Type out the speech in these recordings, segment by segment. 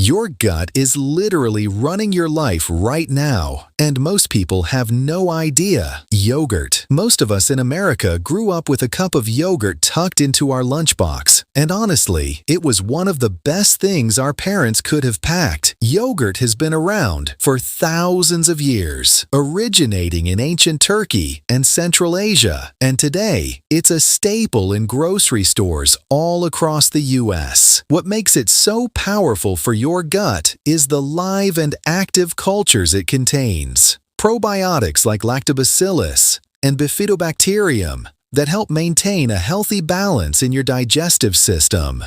Your gut is literally running your life right now, and most people have no idea. Yogurt. Most of us in America grew up with a cup of yogurt tucked into our lunchbox, and honestly, it was one of the best things our parents could have packed. Yogurt has been around for thousands of years, originating in ancient Turkey and Central Asia, and today, it's a staple in grocery stores all across the U.S. What makes it so powerful for your gut is the live and active cultures it contains. Probiotics like lactobacillus and bifidobacterium that help maintain a healthy balance in your digestive system.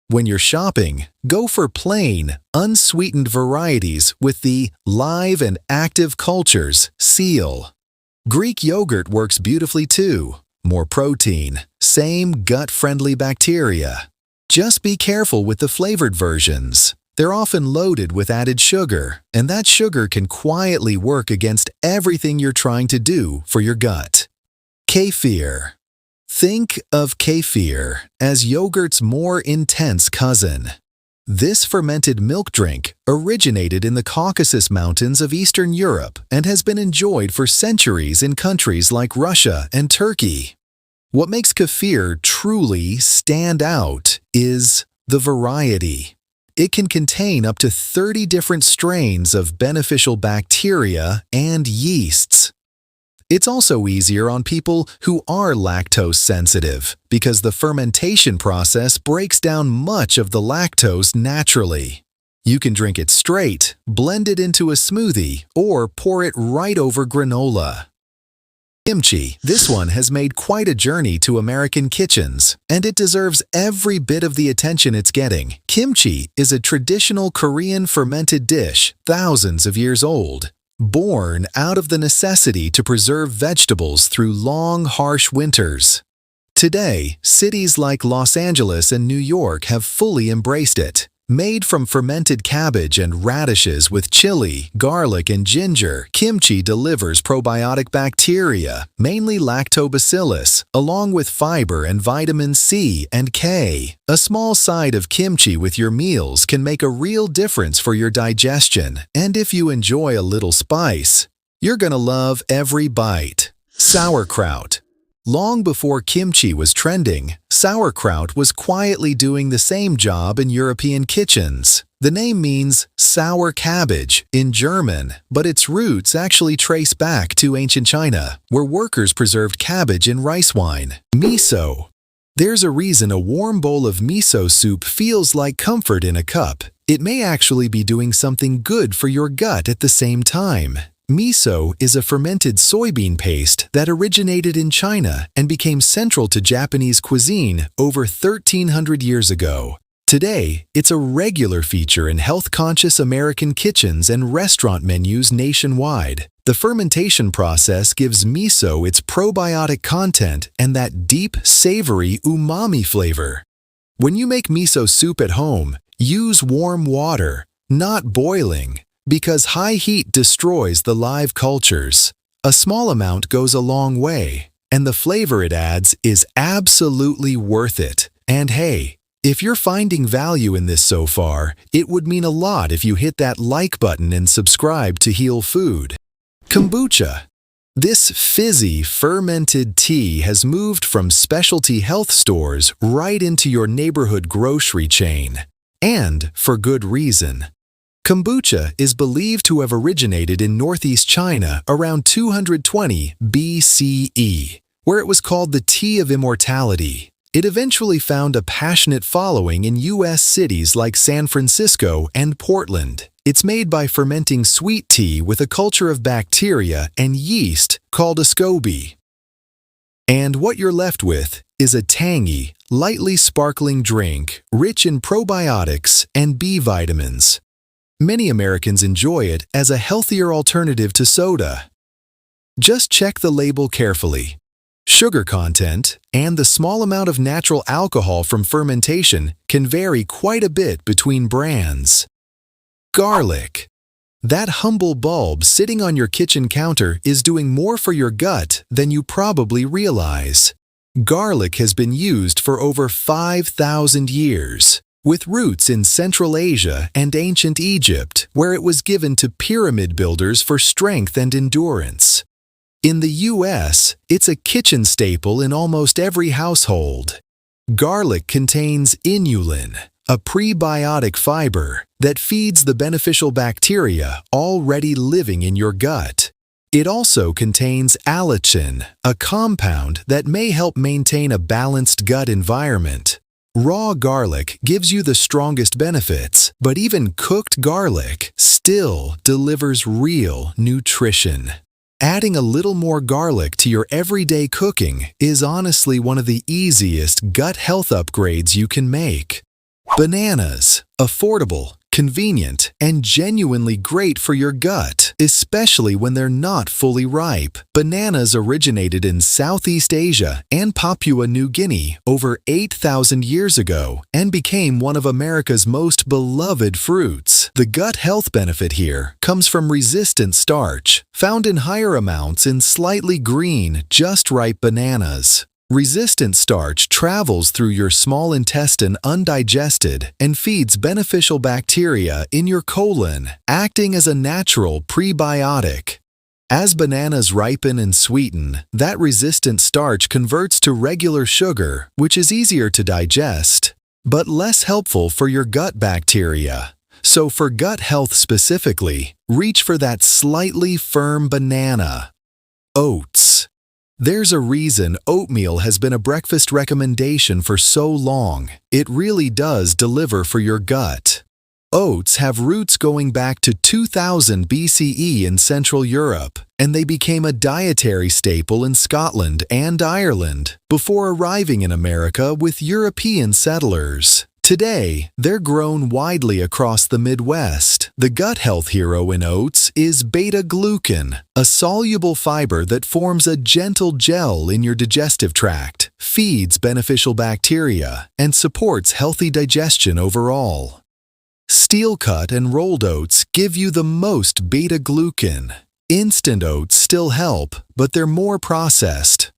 When you're shopping, go for plain, unsweetened varieties with the Live and Active Cultures seal. Greek yogurt works beautifully too. More protein, same gut-friendly bacteria. Just be careful with the flavored versions. They're often loaded with added sugar, and that sugar can quietly work against everything you're trying to do for your gut. Kefir. Think of kefir as yogurt's more intense cousin. This fermented milk drink originated in the Caucasus Mountains of Eastern Europe and has been enjoyed for centuries in countries like Russia and Turkey. What makes kefir truly stand out is the variety. It can contain up to 30 different strains of beneficial bacteria and yeasts. It's also easier on people who are lactose sensitive because the fermentation process breaks down much of the lactose naturally. You can drink it straight, blend it into a smoothie, or pour it right over granola. Kimchi. This one has made quite a journey to American kitchens, and it deserves every bit of the attention it's getting. Kimchi is a traditional Korean fermented dish thousands of years old, born out of the necessity to preserve vegetables through long, harsh winters. Today, cities like Los Angeles and New York have fully embraced it. Made from fermented cabbage and radishes with chili, garlic, and ginger, kimchi delivers probiotic bacteria, mainly lactobacillus, along with fiber and vitamin C and K. A small side of kimchi with your meals can make a real difference for your digestion, and if you enjoy a little spice, you're gonna love every bite. Sauerkraut. Long before kimchi was trending, sauerkraut was quietly doing the same job in European kitchens. The name means sour cabbage in German, but its roots actually trace back to ancient China, where workers preserved cabbage in rice wine. Miso. There's a reason a warm bowl of miso soup feels like comfort in a cup. It may actually be doing something good for your gut at the same time. Miso is a fermented soybean paste that originated in China and became central to Japanese cuisine over 1,300 years ago. Today, it's a regular feature in health-conscious American kitchens and restaurant menus nationwide. The fermentation process gives miso its probiotic content and that deep, savory umami flavor. When you make miso soup at home, use warm water, not boiling, because high heat destroys the live cultures. A small amount goes a long way, and the flavor it adds is absolutely worth it. And hey, if you're finding value in this so far, it would mean a lot if you hit that like button and subscribe to Heal Food. Kombucha. This fizzy, fermented tea has moved from specialty health stores right into your neighborhood grocery chain. And for good reason. Kombucha is believed to have originated in northeast China around 220 BCE, where it was called the tea of immortality. It eventually found a passionate following in U.S. cities like San Francisco and Portland. It's made by fermenting sweet tea with a culture of bacteria and yeast called a SCOBY. And what you're left with is a tangy, lightly sparkling drink rich in probiotics and B vitamins. Many Americans enjoy it as a healthier alternative to soda. Just check the label carefully. Sugar content and the small amount of natural alcohol from fermentation can vary quite a bit between brands. Garlic. That humble bulb sitting on your kitchen counter is doing more for your gut than you probably realize. Garlic has been used for over 5,000 years. with roots in Central Asia and ancient Egypt, where it was given to pyramid builders for strength and endurance. In the US, it's a kitchen staple in almost every household. Garlic contains inulin, a prebiotic fiber that feeds the beneficial bacteria already living in your gut. It also contains allicin, a compound that may help maintain a balanced gut environment. Raw garlic gives you the strongest benefits, but even cooked garlic still delivers real nutrition. Adding a little more garlic to your everyday cooking is honestly one of the easiest gut health upgrades you can make. Bananas, affordable, convenient, and genuinely great for your gut, especially when they're not fully ripe. Bananas originated in Southeast Asia and Papua New Guinea over 8,000 years ago and became one of America's most beloved fruits. The gut health benefit here comes from resistant starch, found in higher amounts in slightly green, just ripe bananas. Resistant starch travels through your small intestine undigested and feeds beneficial bacteria in your colon, acting as a natural prebiotic. As bananas ripen and sweeten, that resistant starch converts to regular sugar, which is easier to digest, but less helpful for your gut bacteria. So for gut health specifically, reach for that slightly firm banana. Oats. There's a reason oatmeal has been a breakfast recommendation for so long. It really does deliver for your gut. Oats have roots going back to 2000 BCE in Central Europe, and they became a dietary staple in Scotland and Ireland before arriving in America with European settlers. Today, they're grown widely across the Midwest. The gut health hero in oats is beta-glucan, a soluble fiber that forms a gentle gel in your digestive tract, feeds beneficial bacteria, and supports healthy digestion overall. Steel-cut and rolled oats give you the most beta-glucan. Instant oats still help, but they're more processed.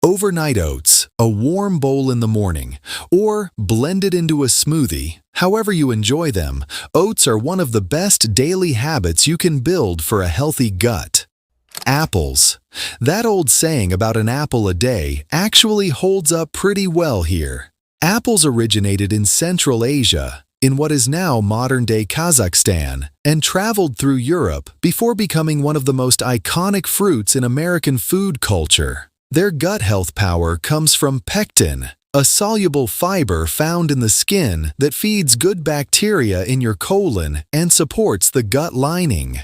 Overnight oats, a warm bowl in the morning, or blended into a smoothie. However you enjoy them, oats are one of the best daily habits you can build for a healthy gut. Apples. That old saying about an apple a day actually holds up pretty well here. Apples originated in Central Asia, in what is now modern-day Kazakhstan, and traveled through Europe before becoming one of the most iconic fruits in American food culture. Their gut health power comes from pectin, a soluble fiber found in the skin that feeds good bacteria in your colon and supports the gut lining.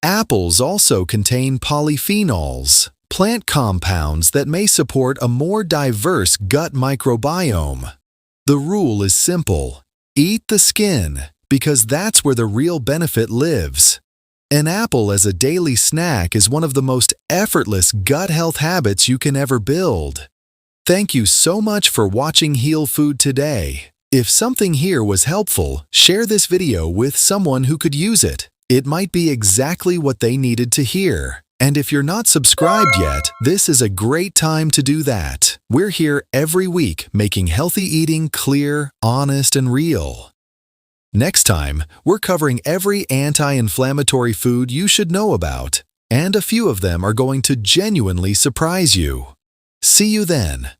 Apples also contain polyphenols, plant compounds that may support a more diverse gut microbiome. The rule is simple: eat the skin, because that's where the real benefit lives. An apple as a daily snack is one of the most effortless gut health habits you can ever build. Thank you so much for watching Heal Food today. If something here was helpful, share this video with someone who could use it. It might be exactly what they needed to hear. And if you're not subscribed yet, this is a great time to do that. We're here every week making healthy eating clear, honest, and real. Next time, we're covering every anti-inflammatory food you should know about, and a few of them are going to genuinely surprise you. See you then.